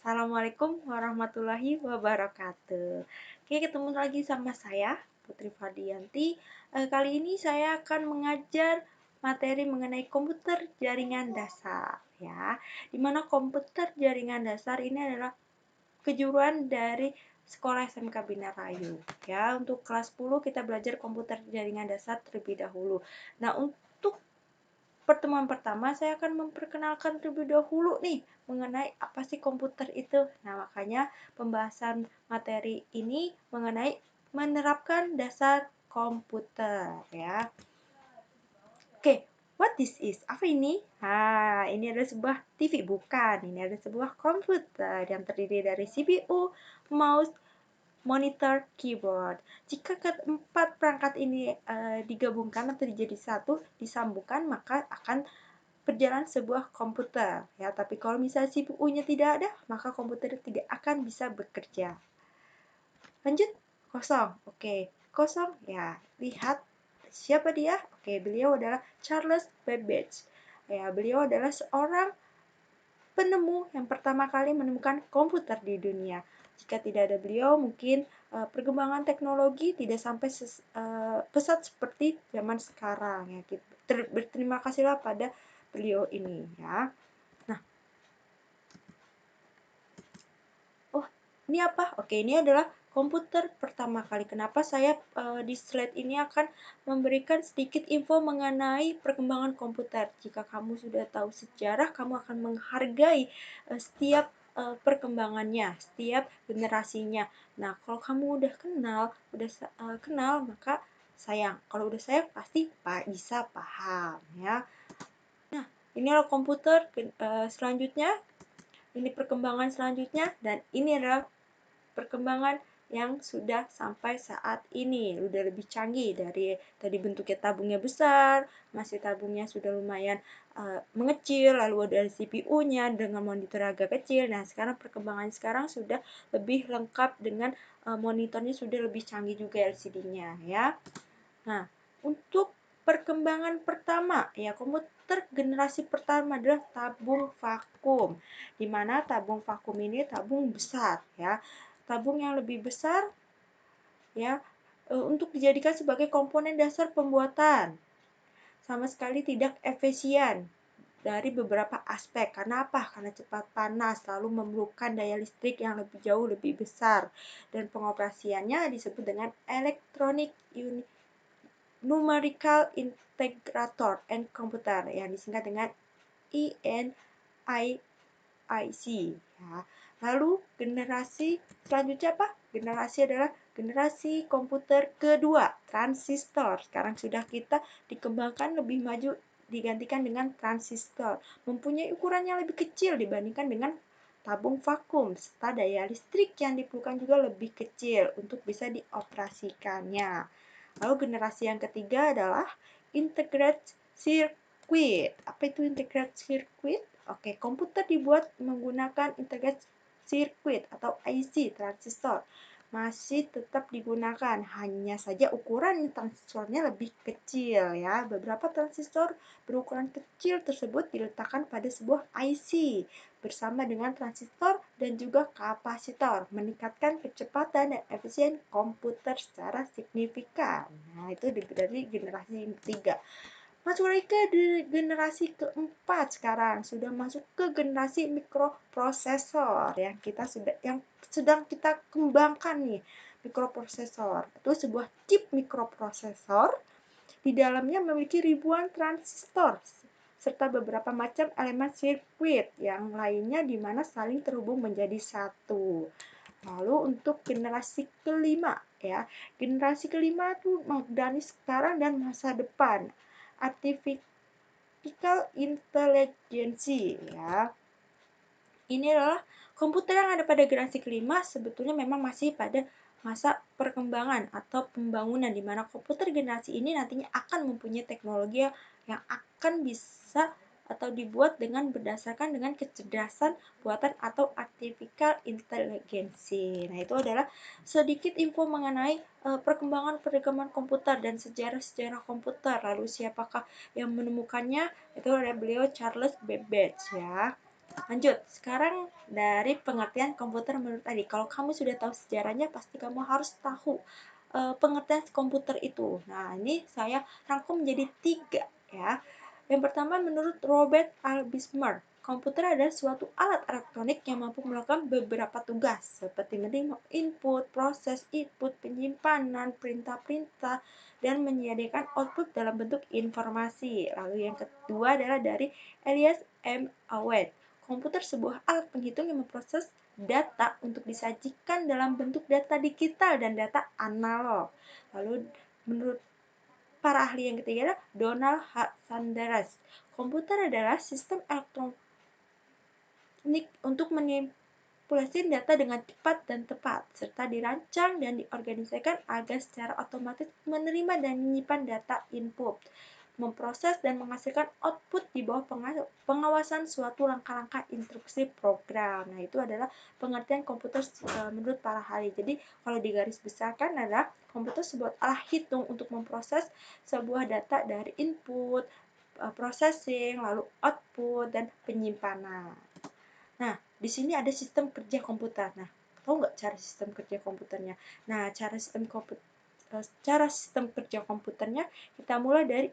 Assalamualaikum warahmatullahi wabarakatuh. Oke, ketemu lagi sama saya, Putri Fardianti. Kali ini saya akan mengajar materi mengenai komputer jaringan dasar, ya. Dimana komputer jaringan dasar ini adalah kejuruan dari Sekolah SMK Bina Rayu, ya. Untuk kelas 10 kita belajar komputer jaringan dasar terlebih dahulu. Nah, untuk pertemuan pertama saya akan memperkenalkan terlebih dahulu nih mengenai apa sih komputer itu. Nah, makanya pembahasan materi ini mengenai menerapkan dasar komputer ya. Oke, what this is? Apa ini? Ini adalah sebuah TV, bukan. Ini adalah sebuah komputer yang terdiri dari CPU, mouse, monitor, keyboard. Jika keempat perangkat ini digabungkan atau dijadi satu, disambungkan, maka akan berjalan sebuah komputer. Ya, tapi kalau misalnya CPU-nya tidak ada, maka komputer tidak akan bisa bekerja. Lanjut, kosong. Oke, kosong. Ya, lihat siapa dia? Oke, beliau adalah Charles Babbage. Ya, beliau adalah seorang penemu yang pertama kali menemukan komputer di dunia. Jika tidak ada beliau, mungkin perkembangan teknologi tidak sampai pesat seperti zaman sekarang. Ya, berterima kasihlah pada beliau ini. Ya. Nah, oh ini apa? Oke, ini adalah komputer pertama kali. Kenapa saya di slide ini akan memberikan sedikit info mengenai perkembangan komputer. Jika kamu sudah tahu sejarah, kamu akan menghargai setiap perkembangannya, setiap generasinya. Nah, kalau kamu udah kenal, maka sayang. Kalau udah sayang, pasti bisa paham ya. Nah, ini adalah komputer selanjutnya. Ini perkembangan selanjutnya, dan ini adalah perkembangan yang sudah sampai saat ini. Udah lebih canggih dari tadi bentuknya tabungnya besar, masih tabungnya sudah lumayan mengecil, lalu ada CPU-nya dengan monitor agak kecil. Nah, sekarang perkembangan sekarang sudah lebih lengkap dengan monitornya sudah lebih canggih juga LCD-nya ya. Nah, untuk perkembangan pertama, ya komputer generasi pertama adalah tabung vakum. Di mana tabung vakum ini tabung besar ya. Tabung yang lebih besar ya untuk dijadikan sebagai komponen dasar pembuatan. Sama sekali tidak efisien dari beberapa aspek. Karena apa? Karena cepat panas, lalu memerlukan daya listrik yang lebih jauh lebih besar. Dan pengoperasiannya disebut dengan electronic unit numerical integrator and computer yang disingkat dengan ENIC ya. Lalu generasi selanjutnya apa? Generasi adalah generasi komputer kedua, transistor. Sekarang sudah kita dikembangkan lebih maju digantikan dengan transistor. Mempunyai ukuran yang lebih kecil dibandingkan dengan tabung vakum serta daya listrik yang diperlukan juga lebih kecil untuk bisa dioperasikannya. Lalu generasi yang ketiga adalah integrated circuit. Apa itu integrated circuit? Oke, komputer dibuat menggunakan integrated circuit atau IC transistor. Masih tetap digunakan, hanya saja ukuran transistornya lebih kecil ya. Beberapa transistor berukuran kecil tersebut diletakkan pada sebuah IC bersama dengan transistor dan juga kapasitor, meningkatkan kecepatan dan efisien komputer secara signifikan. Nah, itu dari generasi ketiga. Masuk lagi ke generasi keempat sekarang, sudah masuk ke generasi mikroprosesor yang sedang kita kembangkan nih. Mikroprosesor itu sebuah chip mikroprosesor di dalamnya memiliki ribuan transistor serta beberapa macam elemen sirkuit yang lainnya di mana saling terhubung menjadi satu. Lalu untuk generasi kelima ya, generasi kelima itu modernis sekarang dan masa depan. Artificial intelligence ya. Ini adalah komputer yang ada pada generasi kelima sebetulnya memang masih pada masa perkembangan atau pembangunan di mana komputer generasi ini nantinya akan mempunyai teknologi yang akan bisa atau dibuat dengan berdasarkan dengan kecerdasan buatan atau artificial intelligence. Nah, itu adalah sedikit info mengenai perkembangan komputer dan sejarah-sejarah komputer. Lalu siapakah yang menemukannya? Itu adalah beliau Charles Babbage ya. Lanjut, sekarang dari pengertian komputer menurut tadi. Kalau kamu sudah tahu sejarahnya, pasti kamu harus tahu pengertian komputer itu. Nah, ini saya rangkum menjadi 3 ya. Yang pertama menurut Robert Albismer, komputer adalah suatu alat elektronik yang mampu melakukan beberapa tugas seperti menerima input, proses input, penyimpanan, perintah-perintah, dan menyediakan output dalam bentuk informasi. Lalu yang kedua adalah dari Elias M. Awed, komputer sebuah alat penghitung yang memproses data untuk disajikan dalam bentuk data digital dan data analog. Lalu menurut para ahli yang ketiga adalah Donald H. Sanders, komputer adalah sistem elektronik untuk manipulasi data dengan cepat dan tepat, serta dirancang dan diorganisasikan agar secara otomatis menerima dan menyimpan data input, memproses dan menghasilkan output di bawah pengawasan suatu langkah-langkah instruksi program. Nah, itu adalah pengertian komputer menurut para ahli. Jadi, kalau digaris besarkan adalah komputer sebuah alat hitung untuk memproses sebuah data dari input, processing, lalu output, dan penyimpanan. Nah, di sini ada sistem kerja komputer. Nah, tahu nggak cara sistem kerja komputernya? Nah, cara sistem kerja komputernya kita mulai dari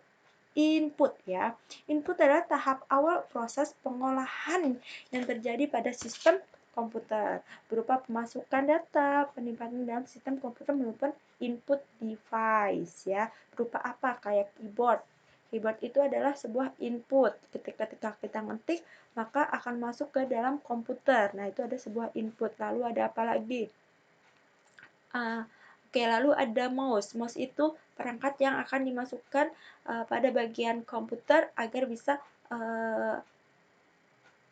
input ya. Input adalah tahap awal proses pengolahan yang terjadi pada sistem komputer berupa pemasukan data, penyimpanan dalam sistem komputer merupakan input device ya. Berupa apa? Kayak keyboard. Keyboard itu adalah sebuah input. Ketika kita ngetik, maka akan masuk ke dalam komputer. Nah, itu ada sebuah input. Lalu ada apa lagi? Oke, lalu ada mouse. Mouse itu perangkat yang akan dimasukkan pada bagian komputer agar bisa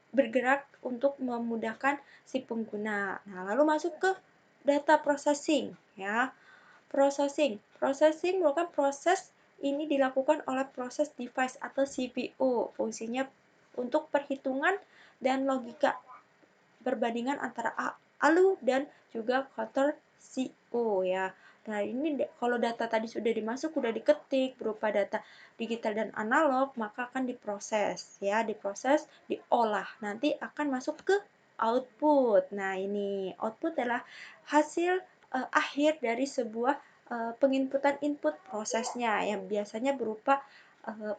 bergerak untuk memudahkan si pengguna. Nah, lalu masuk ke data processing ya. Processing merupakan proses ini dilakukan oleh proses device atau CPU. Fungsinya untuk perhitungan dan logika perbandingan antara ALU dan juga counter CO ya. Nah, ini kalau data tadi sudah dimasuk, sudah diketik berupa data digital dan analog, maka akan diproses ya, diolah. Nanti akan masuk ke output. Nah, ini output adalah hasil akhir dari sebuah penginputan input prosesnya yang biasanya berupa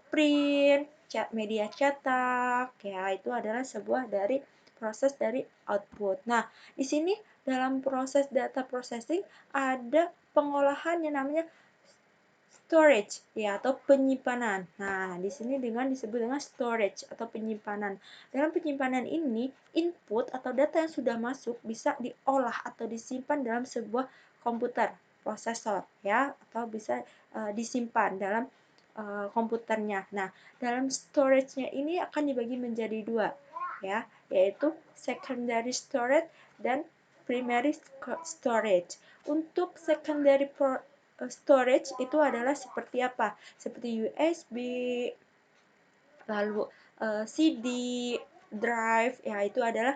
print, media cetak, ya itu adalah sebuah dari proses dari output. Nah, di sini dalam proses data processing ada pengolahan yang namanya storage ya atau penyimpanan. Nah, di sini disebut dengan storage atau penyimpanan. Dalam penyimpanan ini, input atau data yang sudah masuk bisa diolah atau disimpan dalam sebuah komputer, prosesor ya atau bisa disimpan dalam komputernya. Nah, dalam storage-nya ini akan dibagi menjadi 2 ya, yaitu secondary storage dan primary storage. Untuk secondary storage itu adalah seperti apa? Seperti USB, lalu CD, drive, ya itu adalah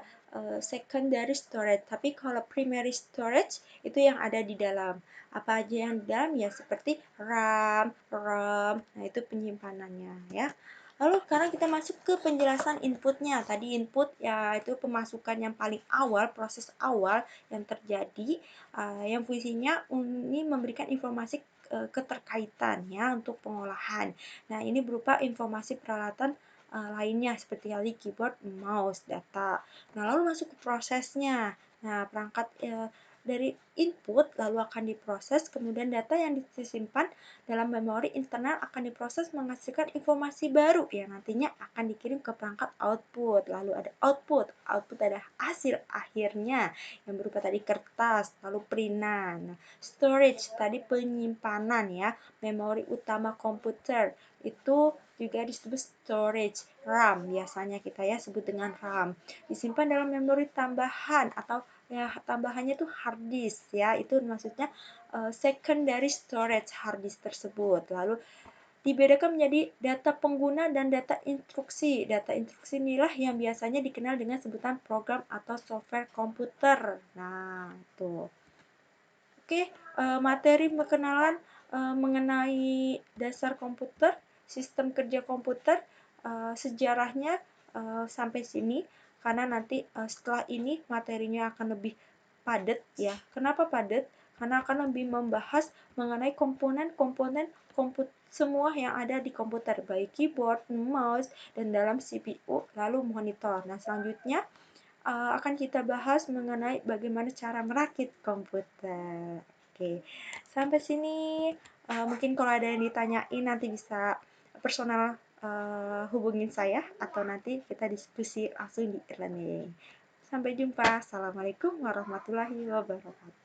secondary storage. Tapi kalau primary storage itu yang ada di dalam. Apa aja yang di dalam? Ya seperti RAM, ROM, nah itu penyimpanannya ya. Lalu sekarang kita masuk ke penjelasan inputnya. Tadi input ya itu pemasukan yang paling awal, proses awal yang terjadi, yang fungsinya ini memberikan informasi keterkaitan ya untuk pengolahan. Nah, ini berupa informasi peralatan lainnya seperti halnya keyboard, mouse, data. Nah, lalu masuk ke prosesnya. Nah, perangkat dari input lalu akan diproses, kemudian data yang disimpan dalam memori internal akan diproses menghasilkan informasi baru yang nantinya akan dikirim ke perangkat output. Lalu ada output. Output adalah hasil akhirnya yang berupa tadi kertas, lalu printan. Nah, storage tadi penyimpanan ya, memori utama komputer itu juga disebut storage. RAM biasanya kita ya sebut dengan RAM. Disimpan dalam memori tambahan atau ya tambahannya itu hard disk ya. Itu maksudnya secondary storage hard disk tersebut. Lalu dibedakan menjadi data pengguna dan data instruksi. Data instruksi inilah yang biasanya dikenal dengan sebutan program atau software komputer. Nah, itu. Oke, materi perkenalan mengenai dasar komputer, sistem kerja komputer, sejarahnya sampai sini. karena nanti setelah ini materinya akan lebih padat ya. Kenapa padat? Karena akan lebih membahas mengenai komponen-komponen semua yang ada di komputer, baik keyboard, mouse, dan dalam CPU, lalu monitor. Nah, selanjutnya akan kita bahas mengenai bagaimana cara merakit komputer. Oke, sampai sini mungkin kalau ada yang ditanyain nanti bisa personal hubungin saya atau nanti kita diskusi langsung di e-learning. Sampai jumpa. Assalamualaikum warahmatullahi wabarakatuh.